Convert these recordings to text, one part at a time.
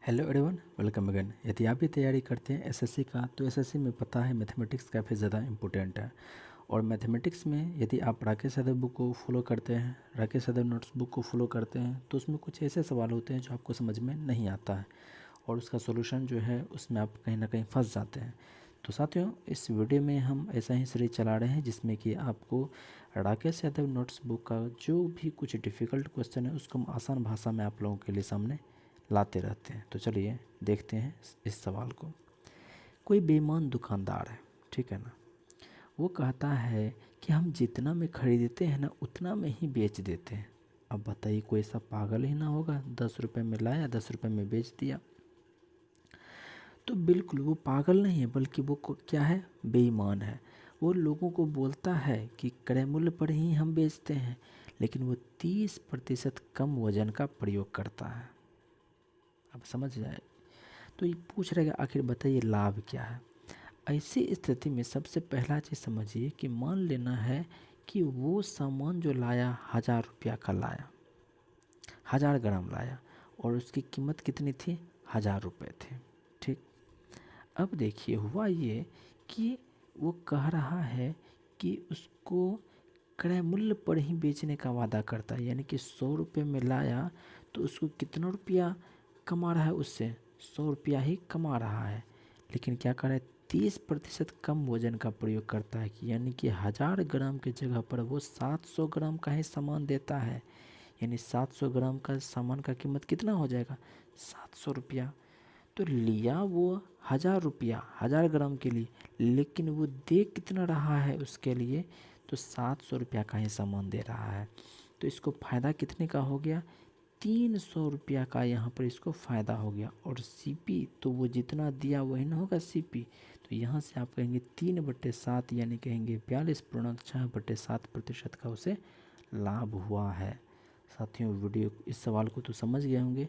Hello everyone, welcome again. यदि आप भी तैयारी करते हैं एसएससी का, तो एसएससी में पता है मैथमेटिक्स काफ़ी ज़्यादा इम्पोर्टेंट है। और मैथमेटिक्स में यदि आप राकेश यादव बुक को फॉलो करते हैं, राकेश यादव नोट्स बुक को फॉलो करते हैं, तो उसमें कुछ ऐसे सवाल होते हैं जो आपको समझ में नहीं आता है और उसका सोल्यूशन जो है उसमें आप कहीं ना कहीं फंस जाते हैं। तो साथियों, इस वीडियो में हम ऐसा ही सीरीज चला रहे हैं जिसमें कि आपको राकेश यादव नोट्स बुक का जो भी कुछ डिफ़िकल्ट क्वेश्चन है उसको हम आसान भाषा में आप लोगों के लिए सामने लाते रहते हैं। तो चलिए देखते हैं इस सवाल को। कोई बेईमान दुकानदार है, ठीक है ना। वो कहता है कि हम जितना में खरीदते हैं ना उतना में ही बेच देते हैं। अब बताइए, कोई ऐसा पागल ही ना होगा, 10 रुपये में लाया 10 रुपये में बेच दिया। तो बिल्कुल वो पागल नहीं है, बल्कि वो क्या है, बेईमान है। वो लोगों को बोलता है कि क्रय मूल्य पर ही हम बेचते हैं, लेकिन वो 30% कम वजन का प्रयोग करता है। अब समझ जाए। तो ये पूछ रहा है कि आखिर बताइए लाभ क्या है। ऐसी स्थिति में सबसे पहला चीज़ समझिए कि मान लेना है कि वो सामान जो लाया 1000 रुपया का लाया, 1000 ग्राम लाया और उसकी कीमत कितनी थी, 1000 रुपये थी। ठीक। अब देखिए हुआ ये कि वो कह रहा है कि उसको क्रय मूल्य पर ही बेचने का वादा करता है, यानी कि 100 रुपये में लाया तो उसको कितना रुपया कमा रहा है, उससे 100 रुपया ही कमा रहा है। लेकिन क्या कर रहा है, 30% कम वजन का प्रयोग करता है, कि यानी कि 1000 ग्राम की जगह पर वो 700 ग्राम का ही सामान देता है। यानी 700 ग्राम का सामान का कीमत कितना हो जाएगा, 700 रुपया। तो लिया वो 1000 रुपया 1000 ग्राम के लिए, लेकिन वो दे कितना रहा है उसके लिए, तो 700 रुपया का ही सामान दे रहा है। तो इसको फ़ायदा कितने का हो गया, 300 रुपया का यहाँ पर इसको फ़ायदा हो गया। और सीपी तो वो जितना दिया वही ना होगा सीपी। तो यहाँ से आप कहेंगे 3/7, यानी कहेंगे 42.6/7% का उसे लाभ हुआ है। साथियों, वीडियो इस सवाल को तो समझ गए होंगे।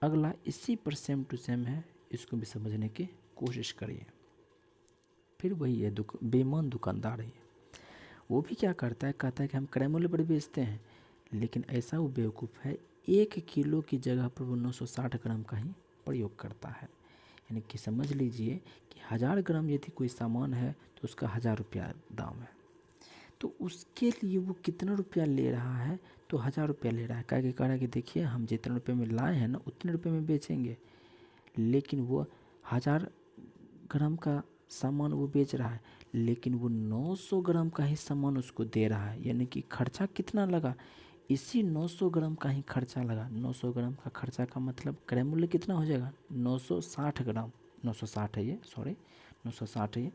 अगला इसी पर सेम टू सेम है, इसको भी समझने की कोशिश करिए। फिर वही है, बेईमान दुकानदार है। वो भी क्या करता है, कहता है कि हम क्रय मूल्य पर बेचते हैं, लेकिन ऐसा वो बेवकूफ़ है, 1 किलो की जगह पर वो 960 ग्राम का ही प्रयोग करता है। यानी कि समझ लीजिए कि 1000 ग्राम यदि कोई सामान है तो उसका 1000 रुपया दाम है, तो उसके लिए वो कितना रुपया ले रहा है, तो 1000 रुपया ले रहा है। क्या कह रहा है कि देखिए हम जितने रुपये में लाए हैं ना उतने रुपये में बेचेंगे, लेकिन वो 1000 ग्राम का सामान वो बेच रहा है, लेकिन वो 900 ग्राम का ही सामान उसको दे रहा है। यानी कि खर्चा कितना लगा, इसी 900 ग्राम का ही खर्चा लगा। 900 ग्राम का खर्चा का मतलब क्रय मूल्य कितना हो जाएगा, 960 ग्राम, 960 है ये, सॉरी 960 है ये।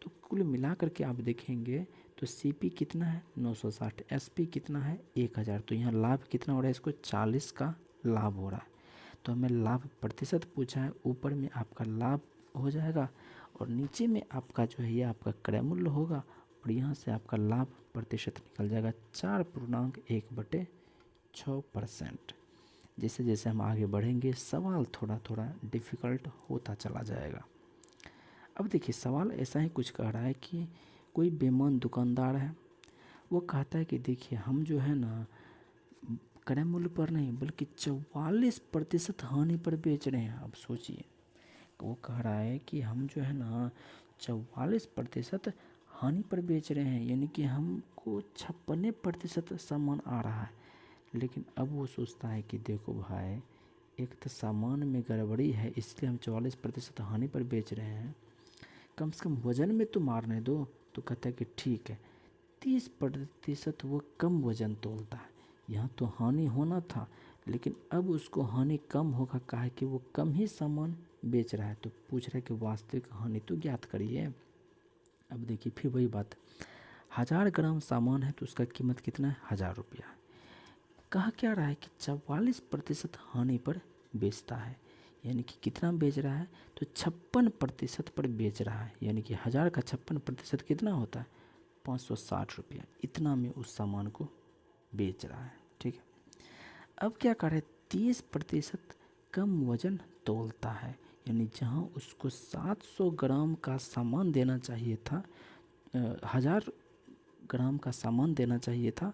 तो कुल मिला करके आप देखेंगे तो सीपी कितना है, 960, एसपी कितना है, 1000। तो यहाँ लाभ कितना हो रहा है, इसको 40 का लाभ हो रहा है। तो हमें लाभ प्रतिशत पूछा है, ऊपर में आपका लाभ हो जाएगा और नीचे में आपका जो है ये आपका क्रय मूल्य होगा, और यहाँ से आपका लाभ प्रतिशत निकल जाएगा 4.1/6%। जैसे जैसे हम आगे बढ़ेंगे सवाल थोड़ा थोड़ा डिफ़िकल्ट होता चला जाएगा। अब देखिए सवाल ऐसा ही कुछ कह रहा है कि कोई बेईमान दुकानदार है। वो कहता है कि देखिए हम जो है ना क्रय मूल्य पर नहीं बल्कि 44% हानि पर बेच रहे हैं। अब सोचिए, वो कह रहा है कि हम जो है ना 44% हानि पर बेच रहे हैं, यानी कि हमको 56% सामान आ रहा है। लेकिन अब वो सोचता है कि देखो भाई, एक तो सामान में गड़बड़ी है इसलिए हम 44% हानि पर बेच रहे हैं, कम से कम वज़न में तो मारने दो। तो कहता है कि ठीक है, 30% वो कम वज़न तोलता है। यहाँ तो हानि होना था, लेकिन अब उसको हानि कम होगा, काहे कि वो कम ही सामान बेच रहा है। तो पूछ रहा है कि वास्तविक हानि तो ज्ञात करिए। अब देखिए फिर वही बात, 1000 ग्राम सामान है तो उसका कीमत कितना है, 1000 रुपया। कहा क्या रहा है कि 44% हानि पर बेचता है, यानी कि कितना बेच रहा है, तो 56% पर बेच रहा है। यानी कि 1000 का 56% कितना होता है, 560 रुपया। इतना में उस सामान को बेच रहा है। ठीक है। अब क्या करे, 30% कम वजन तोलता है, यानी जहाँ उसको 700 ग्राम का सामान देना चाहिए था, 1000 ग्राम का सामान देना चाहिए था,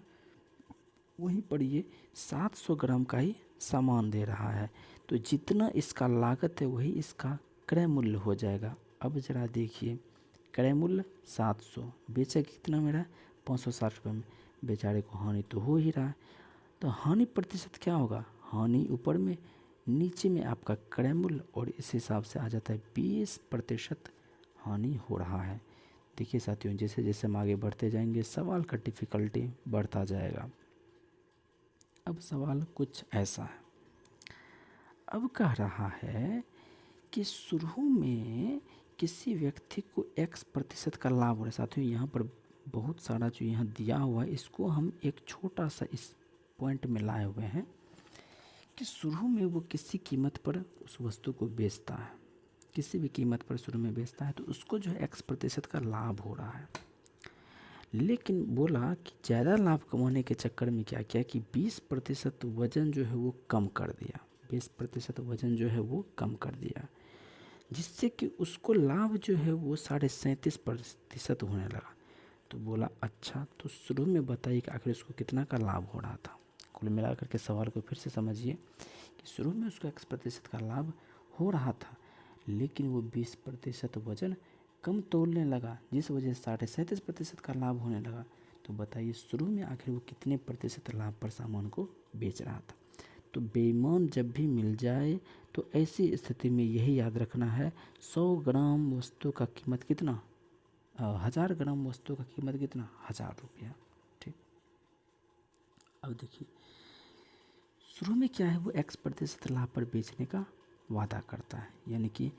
वहीं पर ये 700 ग्राम का ही सामान दे रहा है। तो जितना इसका लागत है वही इसका क्रय मूल्य हो जाएगा। अब ज़रा देखिए, क्रय मूल्य 700, बेचा कितना मेरा 560 रुपये में, बेचारे को हानि तो हो ही रहा है। तो हानि प्रतिशत क्या होगा, हानि ऊपर में, नीचे में आपका क्रय मूल्य, और इस हिसाब से आ जाता है 20% हानि हो रहा है। देखिए साथियों, जैसे जैसे हम आगे बढ़ते जाएंगे सवाल का डिफ़िकल्टी बढ़ता जाएगा। अब सवाल कुछ ऐसा है, अब कह रहा है कि शुरू में किसी व्यक्ति को X% का लाभ हो रहा है। साथियों यहाँ पर बहुत सारा जो यहाँ दिया हुआ है इसको हम एक छोटा सा इस पॉइंट में लाए हुए हैं कि शुरू में वो किसी कीमत पर उस वस्तु को बेचता है, किसी भी कीमत पर शुरू में बेचता है, तो उसको जो है X% का लाभ हो रहा है। लेकिन बोला कि ज़्यादा लाभ कमाने के चक्कर में क्या किया कि 20% वज़न जो है वो कम कर दिया, 20% वज़न जो है वो कम कर दिया, जिससे कि उसको लाभ जो है वो 37.5% होने लगा। तो बोला अच्छा, तो शुरू में बताइए कि आखिर उसको कितना का लाभ हो रहा था। कुल मिलाकर के सवाल को फिर से समझिए कि शुरू में उसको X% का लाभ हो रहा था, लेकिन वो 20% वज़न कम तोलने लगा, जिस वजह से 37.5% का लाभ होने लगा। तो बताइए शुरू में आखिर वो कितने प्रतिशत लाभ पर सामान को बेच रहा था। तो बेईमान जब भी मिल जाए तो ऐसी स्थिति में यही याद रखना है, 100 ग्राम वस्तु का कीमत कितना, 1000 ग्राम वस्तु का कीमत कितना, 1000 रुपया। ठीक, अब देखिए शुरू में क्या है, वो X% लाभ पर बेचने का वादा करता है, यानी कि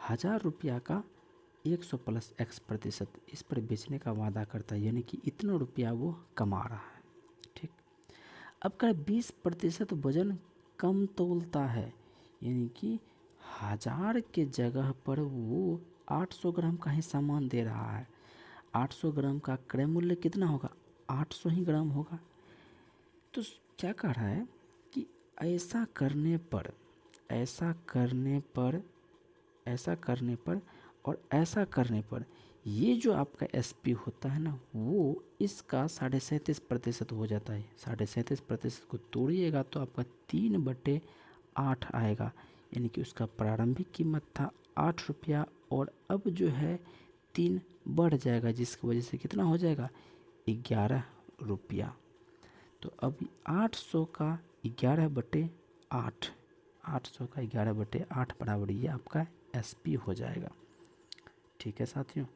1000 रुपया का 100 + X% इस पर बेचने का वादा करता है, यानी कि इतना रुपया वो कमा रहा है। ठीक, अब का 20% वजन कम तोलता है, यानी कि 1000 के जगह पर वो 800 ग्राम का ही सामान दे रहा है। 800 ग्राम का क्रय मूल्य कितना होगा, 800 ही ग्राम होगा। तो क्या कह रहा है कि ऐसा करने पर, ऐसा करने पर, ऐसा करने पर और ऐसा करने पर ये जो आपका SP होता है ना, वो इसका 37.5% हो जाता है। 37.5% को तोड़िएगा तो आपका 3/8 आएगा, यानी कि उसका प्रारंभिक कीमत था 8 रुपया, और अब जो है 3 बढ़ जाएगा, जिसकी वजह से कितना हो जाएगा, 11 रुपया। तो अब 800 का 11/8, 800 का 11/8 बराबर ये आपका SP हो जाएगा। ठीक है साथियों,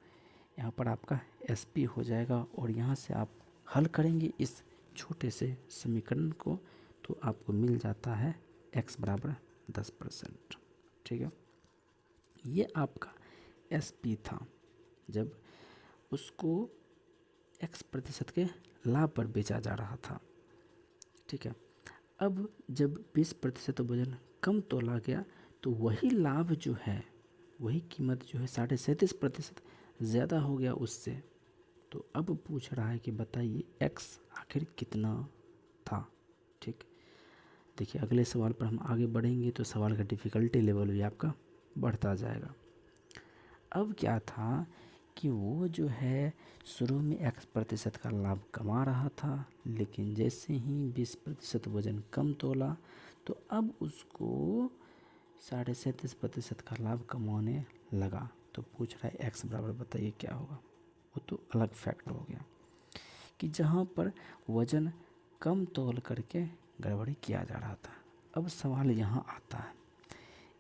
यहाँ पर आपका SP हो जाएगा, और यहाँ से आप हल करेंगे इस छोटे से समीकरण को, तो आपको मिल जाता है x बराबर 10%। ठीक है, ये आपका SP था जब उसको X% के लाभ पर बेचा जा रहा था। ठीक है, अब जब 20% वजन कम तोला गया तो वही लाभ जो है, वही कीमत जो है 37.5% ज़्यादा हो गया उससे। तो अब पूछ रहा है कि बताइए X आखिर कितना था। ठीक, देखिए अगले सवाल पर हम आगे बढ़ेंगे तो सवाल का डिफ़िकल्टी लेवल भी आपका बढ़ता जाएगा। अब क्या था कि वो जो है शुरू में X% का लाभ कमा रहा था, लेकिन जैसे ही 20% वज़न कम तोला तो अब उसको 37.5% का लाभ कमाने लगा। तो पूछ रहा है X बराबर बताइए क्या होगा। वो तो अलग फैक्ट हो गया कि जहाँ पर वज़न कम तोल करके गड़बड़ी किया जा रहा था। अब सवाल यहाँ आता है,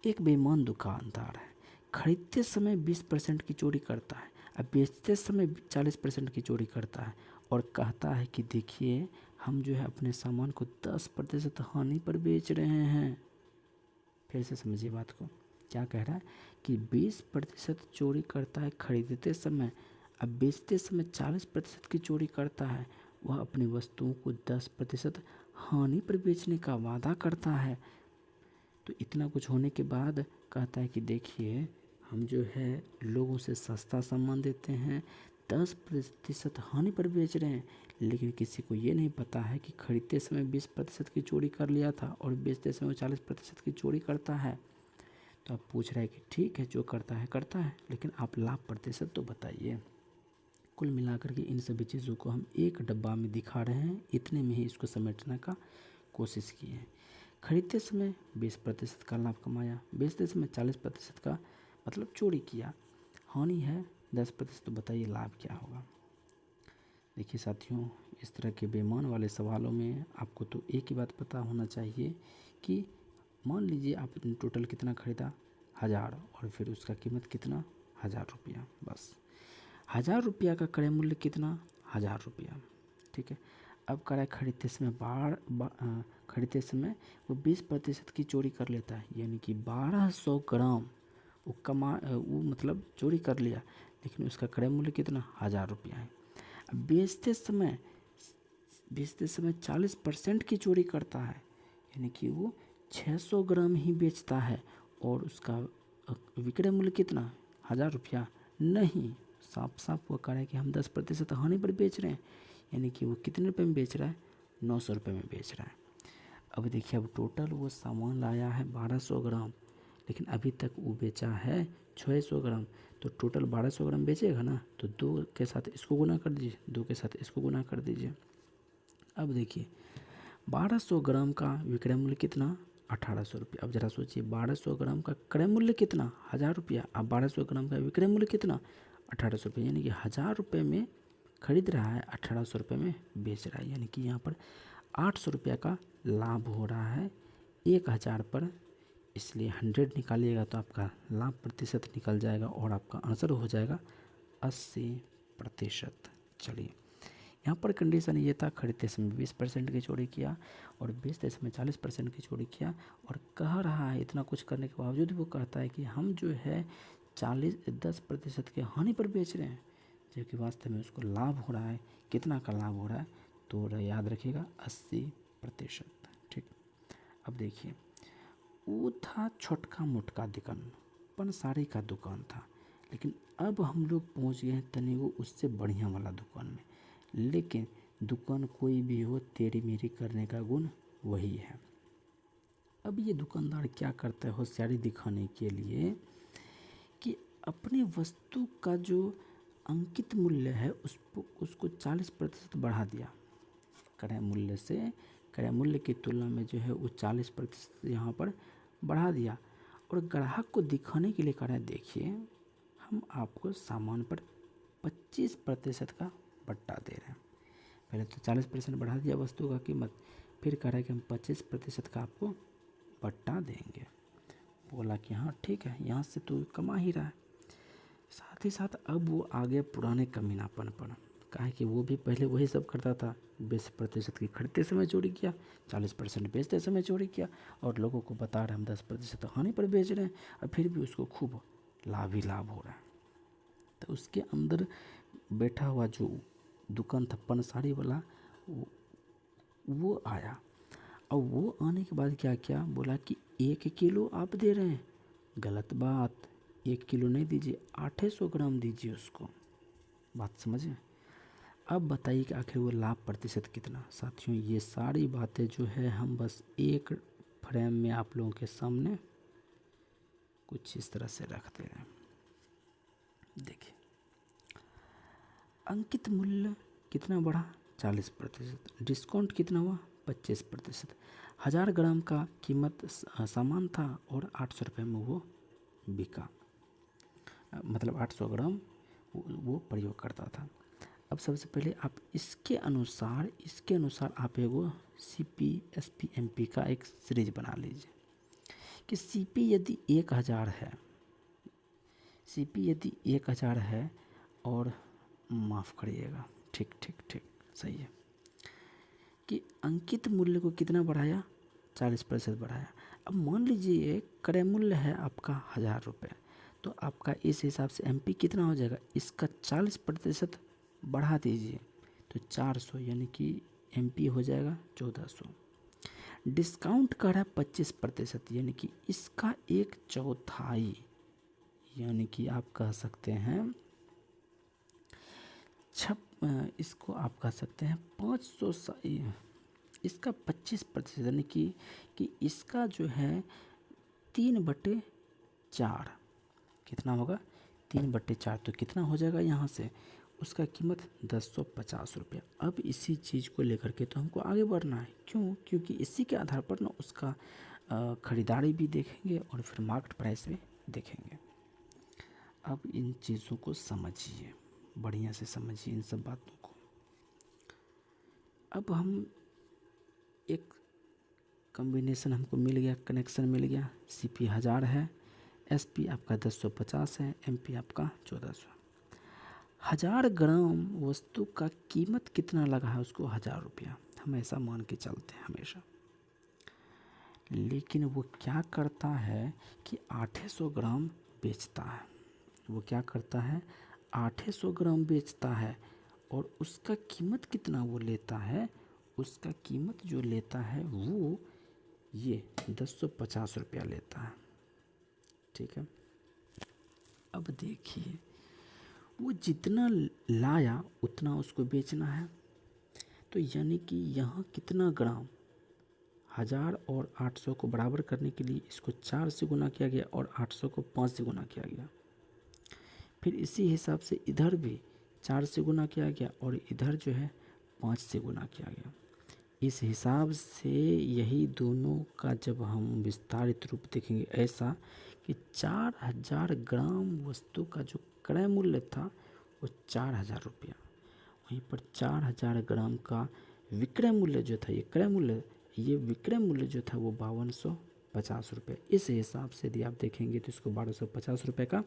एक बेईमान दुकानदार है, खरीदते समय 20% की चोरी करता है, अब बेचते समय 40% की चोरी करता है, और कहता है कि देखिए हम जो है अपने सामान को 10% हानि पर बेच रहे हैं। फिर से समझिए बात को, क्या कह रहा है कि 20% चोरी करता है खरीदते समय, अब बेचते समय 40% की चोरी करता है। वह अपनी वस्तुओं को 10% हानि पर बेचने का वादा करता है। तो इतना कुछ होने के बाद कहता है कि देखिए हम जो है लोगों से सस्ता सामान देते हैं, 10% हानि पर बेच रहे हैं, लेकिन किसी को ये नहीं पता है कि खरीदते समय 20% की चोरी कर लिया था और बेचते समय 40% की चोरी करता है। तो आप पूछ रहे हैं कि ठीक है जो करता है, लेकिन आप लाभ प्रतिशत तो बताइए। कुल मिलाकर के इन सभी चीज़ों को हम एक डब्बा में दिखा रहे हैं, इतने में ही इसको समेटने का कोशिश किए हैं। खरीदते समय 20% का लाभ कमाया, बेचते समय 40% का मतलब चोरी किया, हानि है 10%, तो बताइए लाभ क्या होगा। देखिए साथियों, इस तरह के बेईमान वाले सवालों में आपको तो एक ही बात पता होना चाहिए कि मान लीजिए आपने टोटल कितना खरीदा 1000 और फिर उसका कीमत कितना 1000 रुपया, बस 1000 रुपया का क्रय मूल्य कितना 1000 रुपया, ठीक है। अब क्रय खरीदते समय खरीदते समय वो 20% की चोरी कर लेता है, यानी कि 1200 ग्राम वो मतलब चोरी कर लिया, लेकिन उसका क्रय मूल्य कितना 1000 रुपया है। अब बेचते समय 40% की चोरी करता है, यानी कि वो 600 ग्राम ही बेचता है और उसका विक्रय मूल्य कितना 1000 रुपया नहीं, साफ साफ वो कह रहा है कि हम 10% हानि पर बेच रहे हैं, यानी कि वो कितने रुपए में बेच रहा है 900 रुपये में बेच रहा है। अब देखिए, अब टोटल वो सामान लाया है 1200 ग्राम, लेकिन अभी तक वो बेचा है 600 ग्राम, तो टोटल 1200 ग्राम बेचेगा ना, तो 2 के साथ इसको गुना कर दीजिए, 2 के साथ इसको गुना कर दीजिए। अब देखिए 1200 ग्राम का विक्रय मूल्य कितना 1800 रुपये। अब ज़रा सोचिए 1200 ग्राम का क्रय मूल्य कितना 1000 रुपया, अब 1200 ग्राम का विक्रय मूल्य कितना 1800 रुपये, यानी कि 1000 रुपये में खरीद रहा है 1800 रुपये में बेच रहा है, यानी कि यहाँ पर 800 रुपये का लाभ हो रहा है 1000 पर, इसलिए 100 निकालिएगा तो आपका लाभ प्रतिशत निकल जाएगा और आपका आंसर हो जाएगा 80%। चलिए, यहाँ पर कंडीशन ये था, खरीदते समय 20% की चोरी किया और बेचते समय 40% की चोरी किया, और कह रहा है इतना कुछ करने के बावजूद वो कहता है कि हम जो है 10% के हानि पर बेच रहे हैं, जबकि वास्तव में उसको लाभ हो रहा है। कितना का लाभ हो रहा है, तो याद रखिएगा 80%, ठीक। अब देखिए, वो था छोटका मोटका दुकान, पंसारी का दुकान था, लेकिन अब हम लोग पहुँच गए हैं तनी वो उससे बढ़िया वाला दुकान में, लेकिन दुकान कोई भी हो तेरी मेरी करने का गुण वही है। अब ये दुकानदार क्या करता है होशियारी दिखाने के लिए कि अपनी वस्तु का जो अंकित मूल्य है उसको 40% बढ़ा दिया, क्रय मूल्य की तुलना में जो है वो 40% यहाँ पर बढ़ा दिया, और ग्राहक को दिखाने के लिए कह रहे हैं देखिए हम आपको सामान पर 25% का बट्टा दे रहे हैं। पहले तो 40% बढ़ा दिया वस्तु का कीमत, फिर कह रहा है कि हम 25% का आपको बट्टा देंगे। बोला कि हाँ ठीक है, यहाँ से तो कमा ही रहा है। साथ ही साथ अब वो आगे पुराने कमीनापन पर, कहा कि वो भी पहले वही सब करता था, 20% की खरीदते समय चोरी किया, 40% बेचते समय चोरी किया, और लोगों को बता रहे हम 10% हानि पर बेच रहे हैं, और फिर भी उसको खूब लाभ ही लाभ हो रहा है। तो उसके अंदर बैठा हुआ जो दुकान था पंसारी वाला, वो आया, और वो आने के बाद क्या किया, बोला कि 1 किलो आप दे रहे हैं, गलत बात, 1 किलो नहीं दीजिए, 800 ग्राम दीजिए उसको। बात समझे। अब बताइए कि आखिर वो लाभ प्रतिशत कितना। साथियों, ये सारी बातें जो है हम बस एक फ्रेम में आप लोगों के सामने कुछ इस तरह से रखते हैं। देखिए, अंकित मूल्य कितना बढ़ा 40%, डिस्काउंट कितना हुआ 25%, 1000 ग्राम का कीमत सामान था और 800 रुपये में वो बिका, मतलब 800 ग्राम वो प्रयोग करता था। अब सबसे पहले आप इसके अनुसार आप एगो CP SP MP का एक सीरीज बना लीजिए कि CP यदि 1000 है, CP यदि 1000 है, और माफ़ करिएगा, ठीक सही है, कि अंकित मूल्य को कितना बढ़ाया 40% बढ़ाया। अब मान लीजिए क्रय मूल्य है आपका 1000 रुपये, तो आपका इस हिसाब से MP कितना हो जाएगा, इसका 40% बढ़ा दीजिए तो 400, यानी कि MP हो जाएगा 1400। डिस्काउंट कर रहा है 25%, यानी कि इसका 1/4, यानी कि आप कह सकते हैं इसको आप कह सकते हैं 500, इसका 25%, यानी कि इसका जो है 3/4, कितना होगा 3/4, तो कितना हो जाएगा यहाँ से उसका कीमत 1050 रुपया। अब इसी चीज़ को लेकर के तो हमको आगे बढ़ना है। क्यों? क्योंकि इसी के आधार पर ना उसका ख़रीदारी भी देखेंगे और फिर मार्केट प्राइस भी देखेंगे। अब इन चीज़ों को समझिए, बढ़िया से समझिए इन सब बातों को। अब हम एक कॉम्बिनेशन हमको मिल गया, कनेक्शन मिल गया। CP 1000 है, SP आपका 1050 है, MP आपका 1400। 1000 ग्राम वस्तु का कीमत कितना लगा है उसको? 1000 रुपया। हम ऐसा मान के चलते हैं हमेशा। लेकिन वो क्या करता है कि 800 ग्राम बेचता है। वो क्या करता है? 800 ग्राम बेचता है। और उसका कीमत कितना वो लेता है? उसका कीमत जो लेता है वो ये 1050 रुपया लेता है। ठीक है। अब देखिए, वो जितना लाया उतना उसको बेचना है। तो यानी कि यहाँ कितना ग्राम? 1000 और 800 को बराबर करने के लिए इसको 4 से गुना किया गया और 800 को 5 से गुना किया गया। फिर इसी हिसाब से इधर भी 4 से गुना किया गया और इधर जो है 5 से गुना किया गया। इस हिसाब से यही दोनों का जब हम विस्तारित रूप देखेंगे ऐसा कि 4000 ग्राम वस्तु का जो क्रय मूल्य था वो 4000 रुपया। वहीं पर 4000 ग्राम का विक्रय मूल्य जो था, ये क्रय मूल्य, ये विक्रय मूल्य जो था वो 5250 रुपये। इस हिसाब से यदि आप देखेंगे तो इसको 1250 रुपये का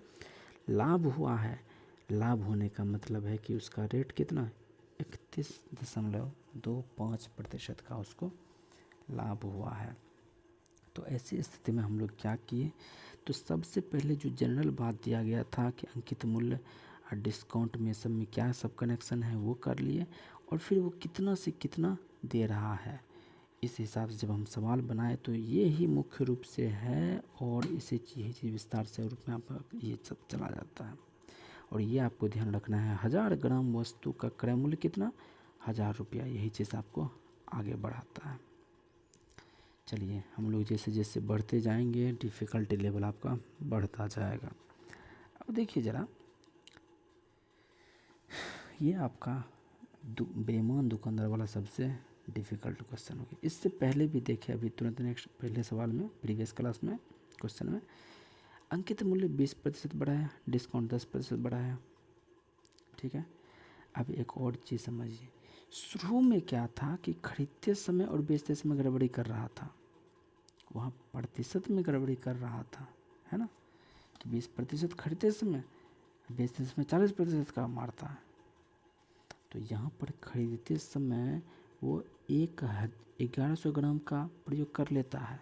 लाभ हुआ है। लाभ होने का मतलब है कि उसका रेट कितना है? 31.25% का उसको लाभ हुआ है। तो ऐसी स्थिति में हम लोग क्या किए? तो सबसे पहले जो जनरल बात दिया गया था कि अंकित मूल्य और डिस्काउंट में सब में क्या सब कनेक्शन है वो कर लिए, और फिर वो कितना से कितना दे रहा है इस हिसाब से जब हम सवाल बनाए तो ये ही मुख्य रूप से है। और इसे चीज़ विस्तार से रूप में आप ये सब चला जाता है। और ये आपको ध्यान रखना है, 1000 ग्राम वस्तु का क्रय मूल्य कितना? 1000 रुपया। यही चीज़ आपको आगे बढ़ाता है। चलिए, हम लोग जैसे जैसे बढ़ते जाएंगे डिफ़िकल्टी लेवल आपका बढ़ता जाएगा। अब देखिए ज़रा, ये आपका बेईमान दुकानदार वाला सबसे डिफ़िकल्ट क्वेश्चन हो गया। इससे पहले भी देखे अभी तुरंत नेक्स्ट पहले सवाल में, प्रीवियस क्लास में क्वेश्चन में अंकित मूल्य 20% बढ़ाया, डिस्काउंट 10% बढ़ाया। ठीक है। अब एक और चीज़ समझिए, शुरू में क्या था कि खरीदते समय और बेचते समय गड़बड़ी कर रहा था। वहाँ प्रतिशत में गड़बड़ी कर रहा था, है ना, कि 20% खरीदते समय, बेचते समय 40% का मारता है। तो यहाँ पर खरीदते समय वो 1100 ग्राम का प्रयोग कर लेता है,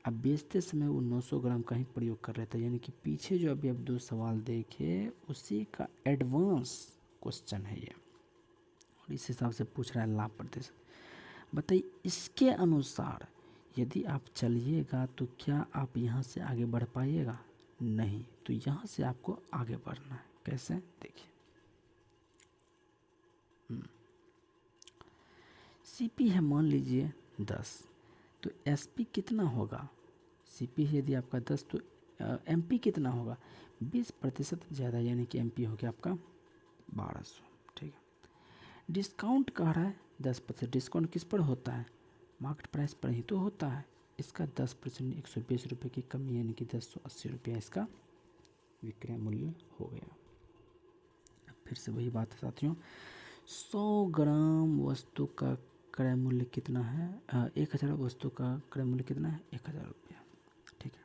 अब बेचते समय वो 900 ग्राम का ही प्रयोग कर लेता है। यानी कि पीछे जो अभी आप दो सवाल देखे उसी का एडवांस क्वेश्चन है ये, और इस हिसाब से पूछ रहा है लाभ प्रतिशत। बताइए, इसके अनुसार यदि आप चलिएगा तो क्या आप यहाँ से आगे बढ़ पाइएगा? नहीं। तो यहाँ से आपको आगे बढ़ना है। कैसे? देखिए, CP है मान लीजिए 10, तो SP कितना होगा? CP यदि आपका 10 तो MP कितना होगा? 20% ज़्यादा, यानी कि MP हो गया आपका 1200। ठीक है। डिस्काउंट कह रहा है 10%। डिस्काउंट किस पर होता है? मार्केट प्राइस पर ही तो होता है। इसका 10% 120 रुपये की कमी, यानी कि 1080 रुपया इसका विक्रय मूल्य हो गया। अब फिर से वही बात है साथियों, 100 ग्राम वस्तु का क्रय मूल्य कितना है? 1000 वस्तु का क्रय मूल्य कितना है? 1000 रुपया। ठीक है।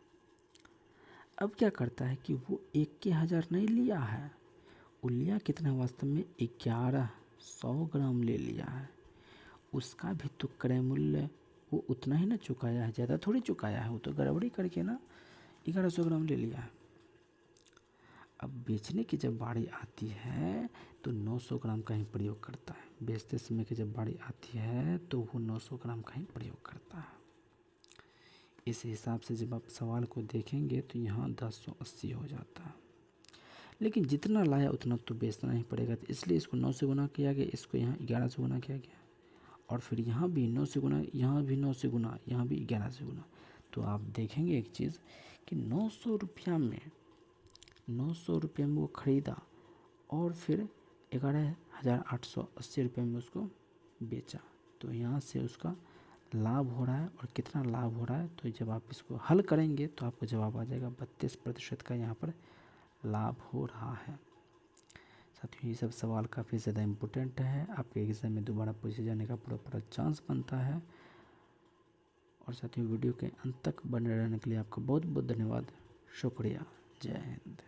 अब क्या करता है कि वो 1000 नहीं लिया है, वो लिया कितना वास्तव में? 1100 ग्राम ले लिया है। उसका भी तो क्रय मूल्य वो उतना ही ना चुकाया है, ज़्यादा थोड़ी चुकाया है। वो तो गड़बड़ी करके ना 1100 ग्राम ले लिया है। अब बेचने की जब बारी आती है तो 900 ग्राम का ही प्रयोग करता है। बेचते समय की जब बारी आती है तो वो 900 ग्राम का ही प्रयोग करता है। इस हिसाब से जब आप सवाल को देखेंगे तो यहाँ 1080 हो जाता है। लेकिन जितना लाया उतना तो बेचना ही पड़ेगा, तो इसलिए इसको 9 से गुना किया गया, इसको यहाँ 11 से गुना किया गया, और फिर यहाँ भी 9 से गुना, यहाँ भी 9 से गुना, यहाँ भी 11 से गुना। तो आप देखेंगे एक चीज़ कि 900 रुपया में, 900 रुपये में वो ख़रीदा और फिर 11,880 में उसको बेचा। तो यहाँ से उसका लाभ हो रहा है। और कितना लाभ हो रहा है, तो जब आप इसको हल करेंगे तो आपको जवाब आ जाएगा 32% का यहाँ पर लाभ हो रहा है। साथियों, ये सब सवाल काफ़ी ज़्यादा इम्पोर्टेंट है, आपके एग्ज़ाम में दोबारा पूछे जाने का पूरा चांस बनता है। और साथियों, वीडियो के अंत तक बने रहने के लिए आपका बहुत बहुत धन्यवाद, शुक्रिया। जय हिंद।